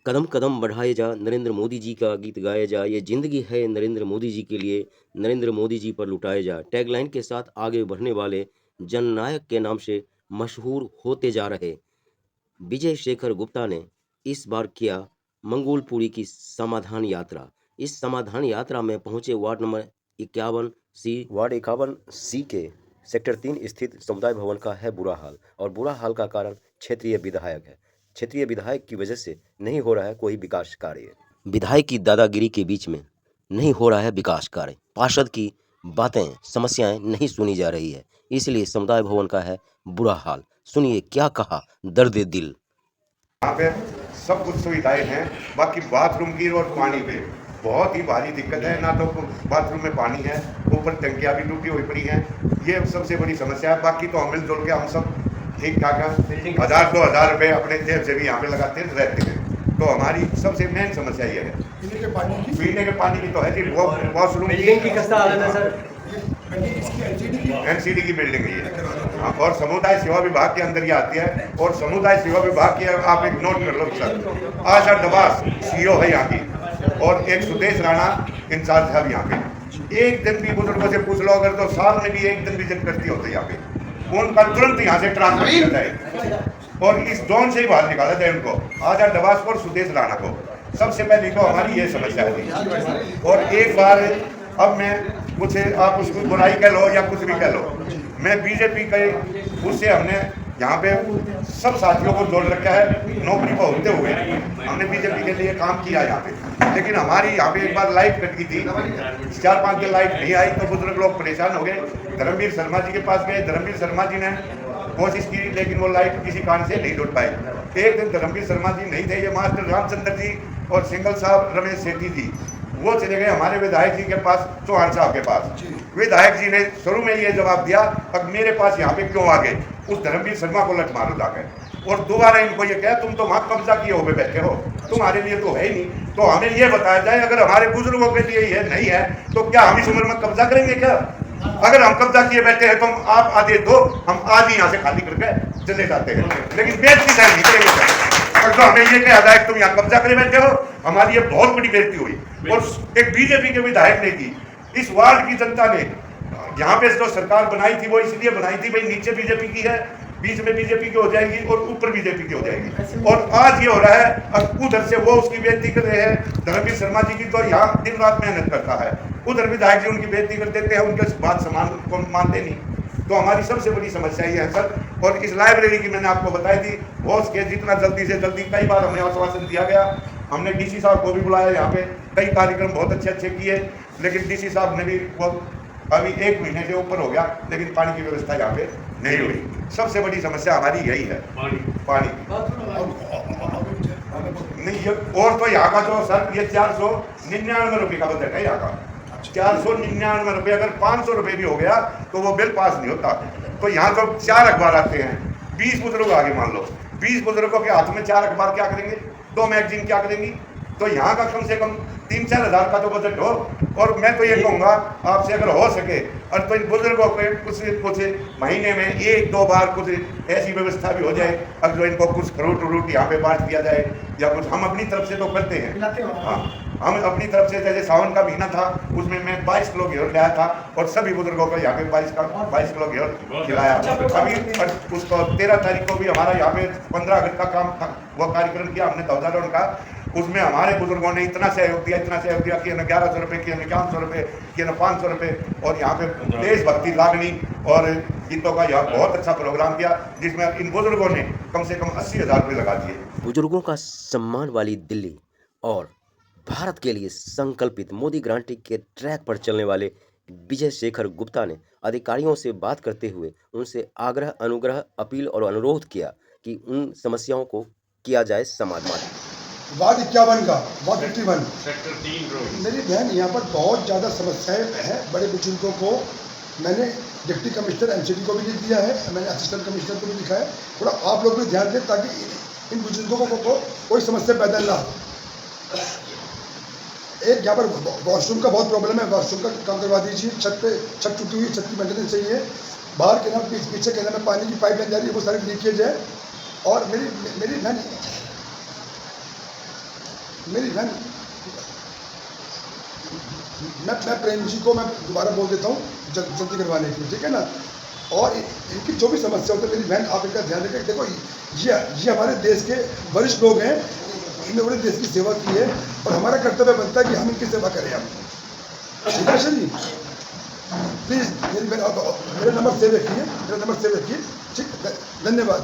कदम कदम बढ़ाए जा, नरेंद्र मोदी जी का गीत गाया जा, ये जिंदगी है नरेंद्र मोदी जी के लिए, नरेंद्र मोदी जी पर लुटाए जा। टैगलाइन के साथ आगे बढ़ने वाले जननायक के नाम से मशहूर होते जा रहे विजय शेखर गुप्ता ने इस बार किया मंगोलपुरी की समाधान यात्रा। इस समाधान यात्रा में पहुंचे वार्ड नंबर 51 सी के सेक्टर 3 स्थित समुदाय भवन का है बुरा हाल, और बुरा हाल का कारण क्षेत्रीय विधायक है। क्षेत्रीय विधायक की वजह से नहीं हो रहा है कोई विकास कार्य। विधायक की दादागिरी के बीच में नहीं हो रहा है विकास कार्य। पार्षद की बातें, समस्याएं नहीं सुनी जा रही है, इसलिए समुदाय भवन का है बुरा हाल। सुनिए क्या कहा दर्द दिल। यहाँ पे सब कुछ सुविधाएं हैं, बाकी बाथरूम की और पानी पे बहुत ही भारी दिक्कत है। ना तो बाथरूम में पानी है, ऊपर टंकियाँ भी टूटी हुई पड़ी हैं। ये सबसे बड़ी समस्या है। बाकी तो हम मिलजुल के हम सब ठीक ठाक है। 1000-2000 रुपये अपने जेब से भी यहाँ पे लगाते रहते हैं। तो हमारी सबसे मेन समस्या ये है। पीने के पानी की तो है जी, वॉशरूम बिल्डिंग की कैसा हालत है सर? एनसीडी की बिल्डिंग है ये। और समुदाय सेवा विभाग के अंदर ये आती है। और समुदाय सेवा विभाग की आप एक नोट कर लो सर, आशा दबास सीओ है यहाँ की, और एक सुदेश राणा इंचार्ज है यहाँ पे। एक दिन भी बुजुर्गों से पूछ लो अगर, तो साल में भी एक दिन विजिट करती होती यहाँ पे, उनका तुरंत यहाँ से ट्रांसफर किया जाए और इस जोन से ही बाहर निकाला जाए उनको, आशा दबास और सुदेश राणा को। सबसे पहले तो हमारी ये समस्या थी। और एक बार अब मैं कुछ, आप उसको बुराई कह लो या कुछ भी कह लो, मैं बीजेपी के उससे हमने यहाँ पे सब साथियों को जोड़ रखा है। नौकरी पर होते हुए हमने बीजेपी के लिए काम किया यहाँ पे। लेकिन हमारी यहाँ पे एक बार लाइट कट गई थी, 4-5 दिन लाइट नहीं आई तो बुजुर्ग लोग परेशान हो गए। धर्मवीर शर्मा जी के पास गए, धर्मवीर शर्मा जी ने कोशिश की, लेकिन वो लाइट किसी कारण से नहीं जुड़ पाई। एक दिन धर्मवीर शर्मा जी नहीं थे, ये मास्टर रामचंद्र जी और सिंगल साहब रमेश सेठी जी वो चले गए हमारे विधायक जी के पास, चौहान साहब के पास। विधायक जी ने शुरू में ये जवाब दिया, अब मेरे पास यहाँ पे क्यों आ गए, उस धर्मवीर शर्मा को लठ मारो जाकर। और दोबारा इनको ये कहा, तुम तो वहाँ कब्जा किए हुए बैठे हो, तुम्हारे लिए तो है ही नहीं। तो हमें ये बताया जाए, अगर हमारे बुजुर्गों के लिए ये नहीं है तो क्या हम इस उम्र में कब्जा करेंगे क्या? अगर हम कब्जा किए बैठे हैं तो आप आदेश दो, हम आज ही यहाँ से खाली करके चले जाते हैं, लेकिन बेइज्जती सहन नहीं करेंगे। और तो हमें ये कहा जाए तुम यहाँ कब्जा करे बैठे हो, हमारी ये बहुत बड़ी बेइज्जती हुई। और एक बीजेपी के विधायक ने की, इस वार्ड की जनता ने यहाँ पे जो सरकार बनाई थी वो इसलिए बनाई थी भाई नीचे बीजेपी की है, बीच में बीजेपी की हो जाएगी और ऊपर बीजेपी की हो जाएगी। और आज ये हो रहा है, अब उधर से वो उसकी बेइज्जती कर रहे हैं। धर्मवीर शर्मा जी की तो यहाँ दिन रात मेहनत करता है, उधर विधायक जी उनकी बेइज्जती कर देते हैं, उनके बात समान को मानते नहीं। तो हमारी सबसे बड़ी समस्या ये है सर। और इस लाइब्रेरी की मैंने आपको बताई थी, हो सके जितना जल्दी से जल्दी, कई बार हमें आश्वासन दिया गया, हमने डीसी साहब को भी बुलाया यहाँ पे, कई कार्यक्रम बहुत अच्छे किए, लेकिन डीसी साहब ने भी वो अभी 1 महीने से ऊपर हो गया, लेकिन पानी की व्यवस्था यहाँ पे नहीं हुई। सबसे बड़ी समस्या हमारी यही है, पानी नहीं। ये और तो यहाँ का जो सर ये 499 रुपये का बजट है यहाँ का, 499 रुपये। अगर 500 रुपये भी हो गया तो वो बिल पास नहीं होता। तो यहाँ तो 4 अखबार आते हैं, 20 बुजुर्ग आगे मान लो, 20 बुजुर्गों के हाथ में 4 अखबार क्या करेंगे, 2 मैगजीन क्या करेंगी? तो यहाँ का कम से कम 3-4 हज़ार का तो बजट हो। और मैं तो ये कहूँगा आपसे, अगर हो सके और तो इन बुजुर्गों को कुछ महीने में 1-2 बार कुछ ऐसी व्यवस्था भी हो जाए, अब जो इनको कुछ फ्रूट यहाँ पे बांट दिया जाए, या कुछ हम अपनी तरफ से तो करते हैं। हाँ, हम अपनी तरफ से, जैसे सावन का महीना था उसमें मैं 22 किलो घेवर लाया था और सभी बुजुर्गों को यहाँ पे 22 किलो घेवर खिलाया। अभी उसको 13 तारीख को भी हमारा यहाँ पे 15 अगस्त का काम था, वो कार्यक्रम किया हमने ध्वजारोहण का। उसमें हमारे बुजुर्गों ने इतना सहयोग दिया कि न 1100 रुपये, कि 5100 रुपये, कि न 500 रुपये। और यहाँ पे देशभक्ति लागनी और गीतों का यह बहुत अच्छा प्रोग्राम किया, जिसमें इन बुजुर्गों ने कम से कम 80,000 रुपये लगा दिए। बुजुर्गों का सम्मान वाली दिल्ली और भारत के लिए संकल्पित मोदी गारंटी के ट्रैक पर चलने वाले विजय शेखर गुप्ता ने अधिकारियों से बात करते हुए उनसे आग्रह, अनुग्रह, अपील और अनुरोध किया कि उन समस्याओं को किया जाए समाधान। वार्ड 51 का, वार्ड 51 सेक्टर 3 रोड। मेरी बहन, यहाँ पर बहुत ज़्यादा समस्याएं हैं। बड़े बुजुर्गों को मैंने डिप्टी कमिश्नर एमसीडी को भी लिख दिया है, मैंने असिस्टेंट कमिश्नर को भी लिखा है। थोड़ा आप लोग भी ध्यान दें ताकि इन बुजुर्गों को कोई समस्या पैदा ना हो। एक यहाँ पर वॉशरूम का बहुत प्रॉब्लम है, वॉशरूम का काम करवा दीजिए। छत टूटी हुई, छत की मेंटेनेंस चाहिए। बाहर के नाम पीछे के नाम में पानी की पाइपलाइन जा रही है, वो सारी लीकेज है। और मेरी बहन मेरी बहन, मैं प्रेम जी को मैं दोबारा बोल देता हूँ जल्दी करवाने की, ठीक है ना। और इनकी जो भी समस्या होती है मेरी बहन, आप इनका ध्यान रखें। देखो ये हमारे देश के वरिष्ठ लोग हैं, इन्होंने देश की सेवा की है और हमारा कर्तव्य बनता है कि हम इनकी सेवा करें। हम ठीक है जी, प्लीज़ मेरी बहन, मेरा नंबर सेव रखिए, ठीक, धन्यवाद।